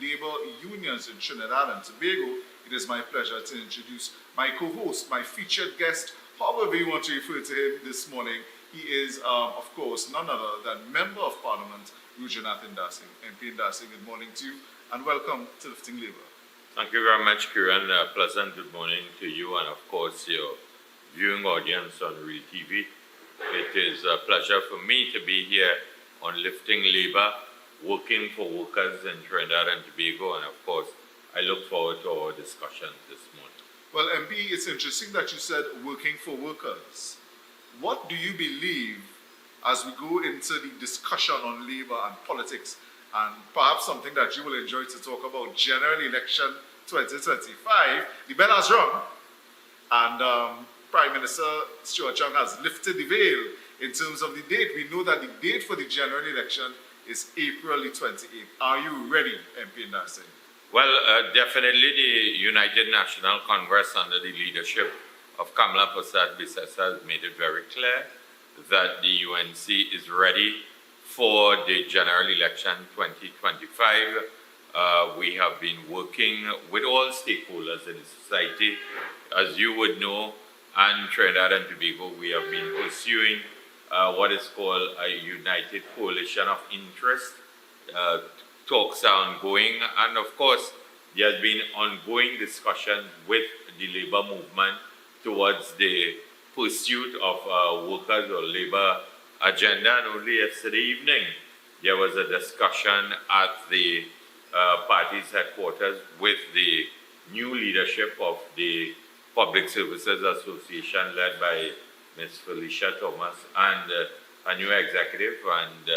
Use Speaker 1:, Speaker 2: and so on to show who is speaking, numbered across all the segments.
Speaker 1: labor unions in Trinidad and Tobago, it is my pleasure to introduce my co-host, my featured guest, however you want to refer to him this morning. He is, of course, none other than Member of Parliament, Rudranath Indarsingh. MP Indarsingh, good morning to you and welcome to Lifting Labour.
Speaker 2: Thank you very much, Kiran. Pleasant good morning to you and, of course, your viewing audience on Real TV. It is a pleasure for me to be here on Lifting Labour, working for workers in Trinidad and Tobago, and, of course, I look forward to our discussion this morning.
Speaker 1: Well, MP, it's interesting that you said working for workers. What do you believe as we go into the discussion on labour and politics, and perhaps something that you will enjoy to talk about, general election 2025, the bell has rung, and Prime Minister Stuart Chung has lifted the veil in terms of the date. We know that the date for the general election is April the 28th. Are you ready, MP Indarsingh?
Speaker 2: Well, definitely the United National Congress under the leadership of Kamala Persad-Bissessar has made it very clear that the UNC is ready for the general election 2025. We have been working with all stakeholders in society. As you would know, and Trinidad and Tobago, we have been pursuing what is called a united coalition of interest. Talks are ongoing, and of course, there has been ongoing discussion with the labour movement towards the pursuit of workers or labour agenda. And only yesterday evening, there was a discussion at the party's headquarters with the new leadership of the Public Services Association led by Ms. Felicia Thomas and a new executive, and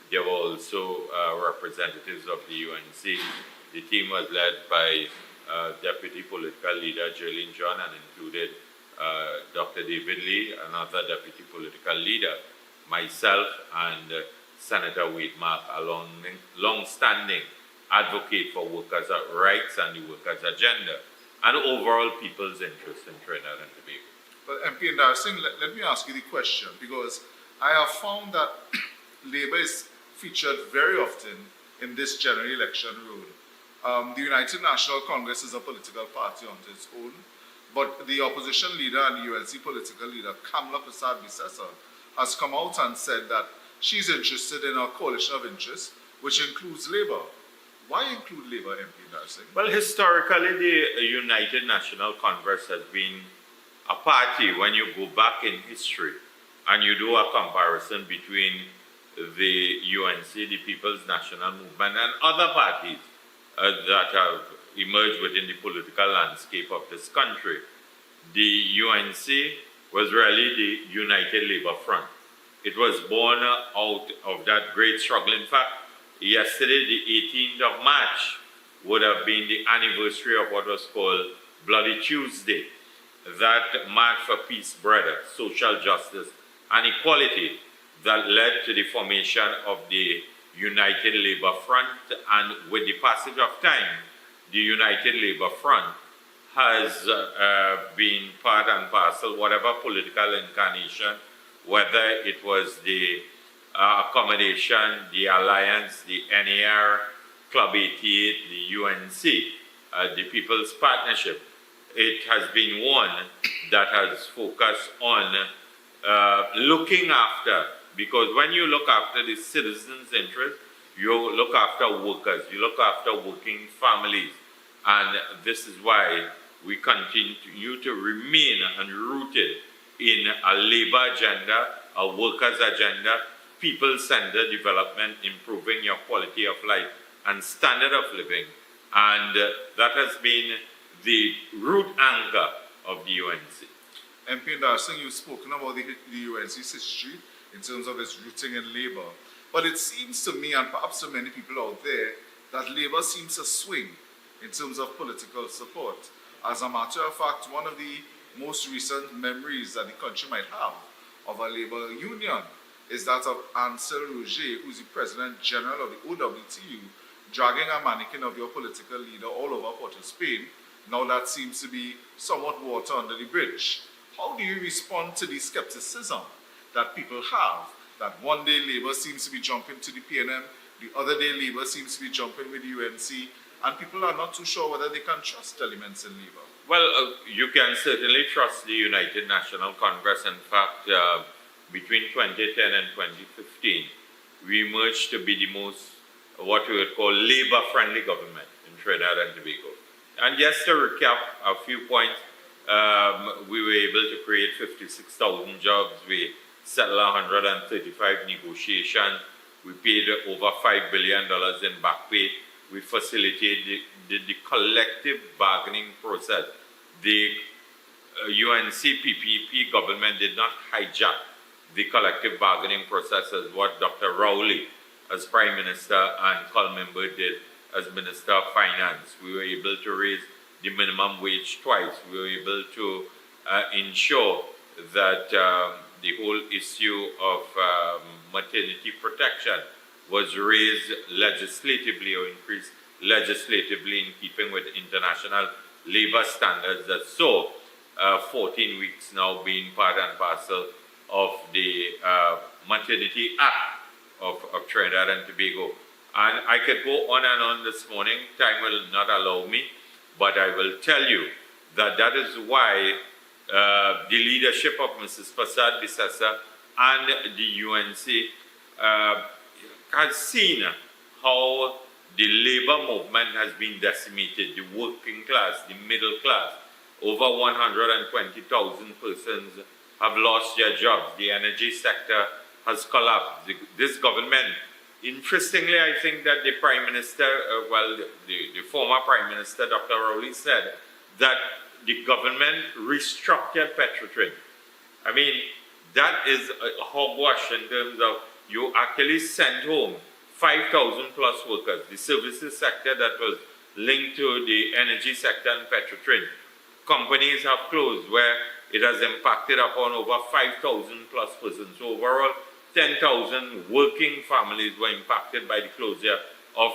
Speaker 2: there were also representatives of the UNC. The team was led by Deputy Political Leader Jerlyn John and included Dr. David Lee, another Deputy Political Leader, myself, and Senator Wade Mark, a long-standing advocate for workers' rights and the workers' agenda, and overall people's interest in Trinidad and Tobago.
Speaker 1: Well, MP Indarsingh, let me ask you the question, because I have found that Labour is featured very often in this general election road. The United National Congress is a political party on its own, but the opposition leader and the UNC political leader, Kamala Persad-Bissessar, has come out and said that she's interested in a coalition of interests, which includes Labour. Why include Labour, MP Indarsingh?
Speaker 2: Well, historically, the United National Congress has been a party, when you go back in history and you do a comparison between the UNC, the People's National Movement, and other parties that have emerged within the political landscape of this country, the UNC was really the United Labour Front. It was born out of that great struggle. In fact, yesterday, the 18th of March, would have been the anniversary of what was called Bloody Tuesday, that march for peace, brother, social justice, and equality that led to the formation of the United Labour Front. And with the passage of time, the United Labour Front has been part and parcel, whatever political incarnation, whether it was the accommodation, the alliance, the NAR, Club 88, the UNC, the People's Partnership. It has been one that has focused on looking after, because when you look after the citizens' interest, you look after workers, you look after working families, and this is why we continue to remain rooted in a labour agenda, a workers' agenda, people-centered development, improving your quality of life and standard of living, and that has been the root anchor of the UNC.
Speaker 1: MP Indarsingh, you've spoken about the UNC's history in terms of its rooting in labour, but it seems to me, and perhaps to many people out there, that labour seems to swing in terms of political support. As a matter of fact, one of the most recent memories that the country might have of a labour union is that of Ansel Roger, who's the President General of the OWTU, dragging a mannequin of your political leader all over Port of Spain. Now that seems to be somewhat water under the bridge. How do you respond to the skepticism that people have that one day Labour seems to be jumping to the PNM, The other day, Labour seems to be jumping with the UNC, and people are not too sure whether they can trust elements in Labour.
Speaker 2: Well, you can certainly trust the United National Congress. In fact, between 2010 and 2015, we emerged to be the most, what we would call, Labour-friendly government in Trinidad and Tobago. And just to recap a few points, we were able to create 56,000 jobs. We settled 135 negotiations. We paid over $5 billion in back pay. We facilitated the collective bargaining process. The UNC PPP government did not hijack the collective bargaining process as what Dr. Rowley as Prime Minister and Colmember did as Minister of Finance. We were able to raise the minimum wage twice. We were able to ensure that the whole issue of maternity protection was raised legislatively or increased legislatively in keeping with international labor standards. That so 14 weeks now being part and parcel of the Maternity Act of Trinidad and Tobago. And I could go on and on this morning. Time will not allow me, but I will tell you that that is why the leadership of Mrs. Prasad Bissessa and the UNC has seen how the labor movement has been decimated, the working class, the middle class. Over 120,000 persons have lost their jobs. The energy sector has collapsed. This government, interestingly, I think that the Prime Minister, the former Prime Minister, Dr. Rowley, said that the government restructured Petrotrin. I mean, that is a hogwash in terms of you actually sent home 5,000 plus workers. The services sector that was linked to the energy sector and Petrotrin. Companies have closed where it has impacted upon over 5,000 plus persons. So overall, 10,000 working families were impacted by the closure of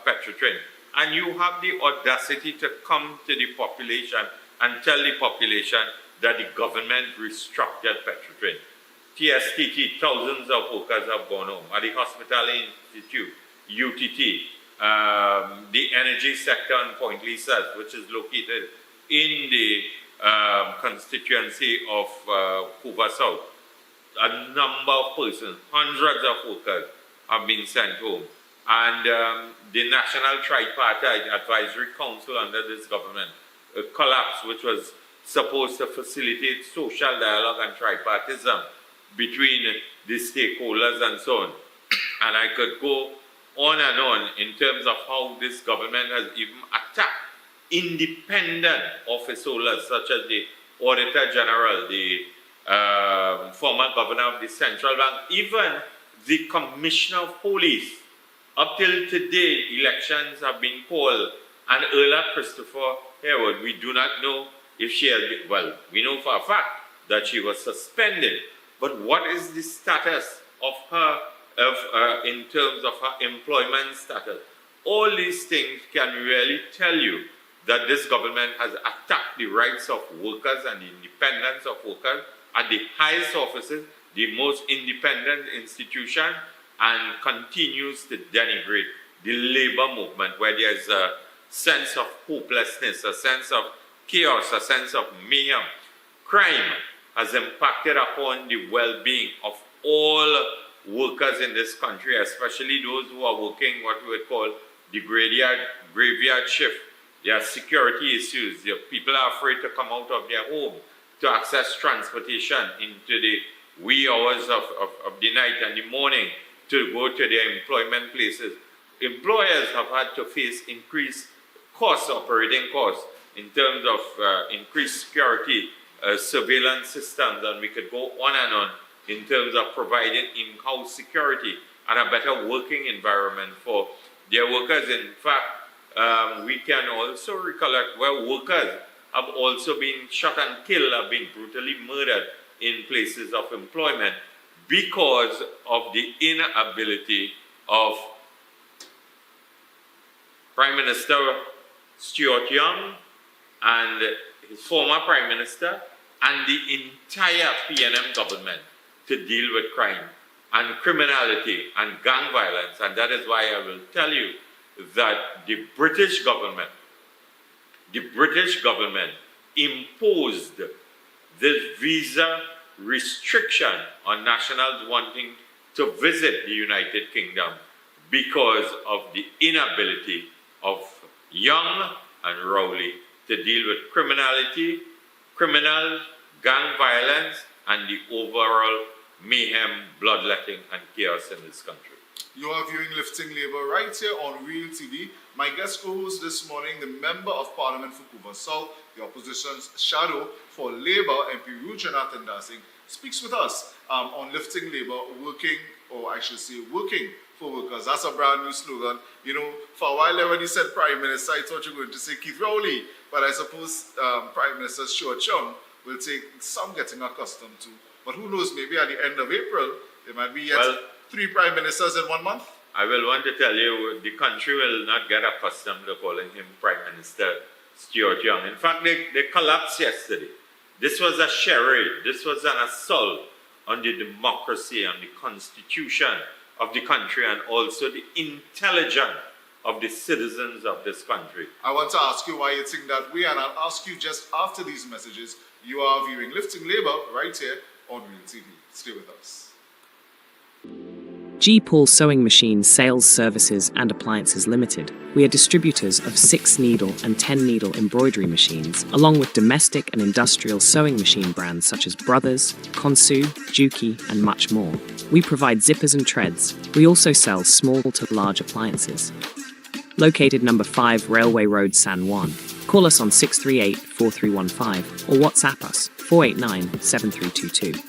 Speaker 2: Petrotrin. And you have the audacity to come to the population and tell the population that the government restructured Petrotrin. TSTT, thousands of workers have gone home. At the Hospitality Institute, UTT, the energy sector in Point Lisa, which is located in the constituency of Cuba South, a number of persons, hundreds of workers have been sent home. And the National Tripartite Advisory Council under this government collapsed, which was supposed to facilitate social dialogue and tripartism between the stakeholders and so on. And I could go on and on in terms of how this government has even attacked independent office holders such as the Auditor General, the former governor of the Central Bank, even the Commissioner of Police. Up till today, elections have been called, and Erla Christopher Harewood, we do not know if she has been, well, we know for a fact that she was suspended, but what is the status of her in terms of her employment status? All these things can really tell you that this government has attacked the rights of workers and the independence of workers at the highest offices, the most independent institution, and continues to denigrate the labor movement where there is a sense of hopelessness, a sense of chaos, a sense of mayhem. Crime has impacted upon the well-being of all workers in this country, especially those who are working what we would call the graveyard shift. There are security issues. People are afraid to come out of their home to access transportation into the wee hours of the night and the morning to go to their employment places. Employers have had to face increased costs, operating costs, in terms of increased security, surveillance systems, and we could go on and on in terms of providing in-house security and a better working environment for their workers. In fact, we can also recollect where workers have also been shot and killed, have been brutally murdered in places of employment because of the inability of Prime Minister Stuart Young and his former Prime Minister and the entire PNM government to deal with crime. and criminality and gang violence. And that is why I will tell you that the British government imposed this visa restriction on nationals wanting to visit the United Kingdom because of the inability of Young and Rowley to deal with criminals, gang violence, and the overall mayhem, bloodletting, and chaos in this country.
Speaker 1: You are viewing Lifting Labour right here on Real TV. My guest co-host this morning, the Member of Parliament for Couva South, the opposition's shadow for Labour, MP Rudranath Indarsingh, speaks with us on Lifting Labour, working for workers. That's a brand new slogan. You know, for a while there when you said Prime Minister, I thought you were going to say Keith Rowley, but I suppose Prime Minister Stuart Chung will take some getting accustomed to. But who knows, maybe at the end of April, there might be yet 3 Prime Ministers in 1 month.
Speaker 2: I will want to tell you, the country will not get accustomed to calling him Prime Minister Stuart Young. In fact, they collapsed yesterday. This was a charade. This was an assault on the democracy and the constitution of the country and also the intelligence of the citizens of this country.
Speaker 1: I want to ask you why you think that way, and I'll ask you just after these messages. You are viewing Lifting Labour right here on Real TV. Stay with us.
Speaker 3: G. Paul Sewing Machine Sales Services and Appliances Limited. We are distributors of 6-needle and 10-needle embroidery machines, along with domestic and industrial sewing machine brands such as Brothers, Konsu, Juki, and much more. We provide zippers and treads. We also sell small to large appliances. Located number 5 Railway Road, San Juan. Call us on 638-4315 or WhatsApp us 489-7322.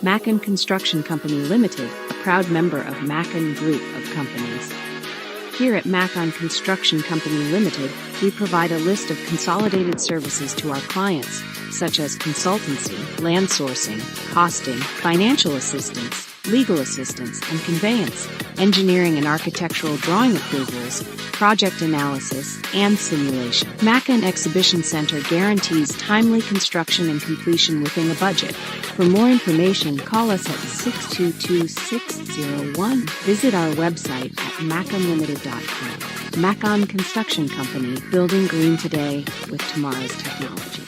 Speaker 4: Mackin Construction Company Limited, a proud member of Mackin Group of Companies. Here at Mackin Construction Company Limited, we provide a list of consolidated services to our clients, such as consultancy, land sourcing, costing, financial assistance, legal assistance and conveyance, engineering and architectural drawing approvals, project analysis, and simulation. Mackin Exhibition Center guarantees timely construction and completion within a budget. For more information, call us at 622-601. Visit our website at mackinlimited.com. Mackin Construction Company, building green today with tomorrow's technology.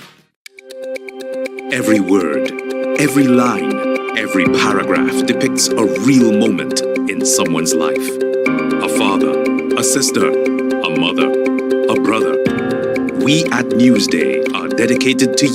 Speaker 5: Every word, every line, every paragraph depicts a real moment in someone's life. A father, a sister, a mother, a brother. We at Newsday are dedicated to you.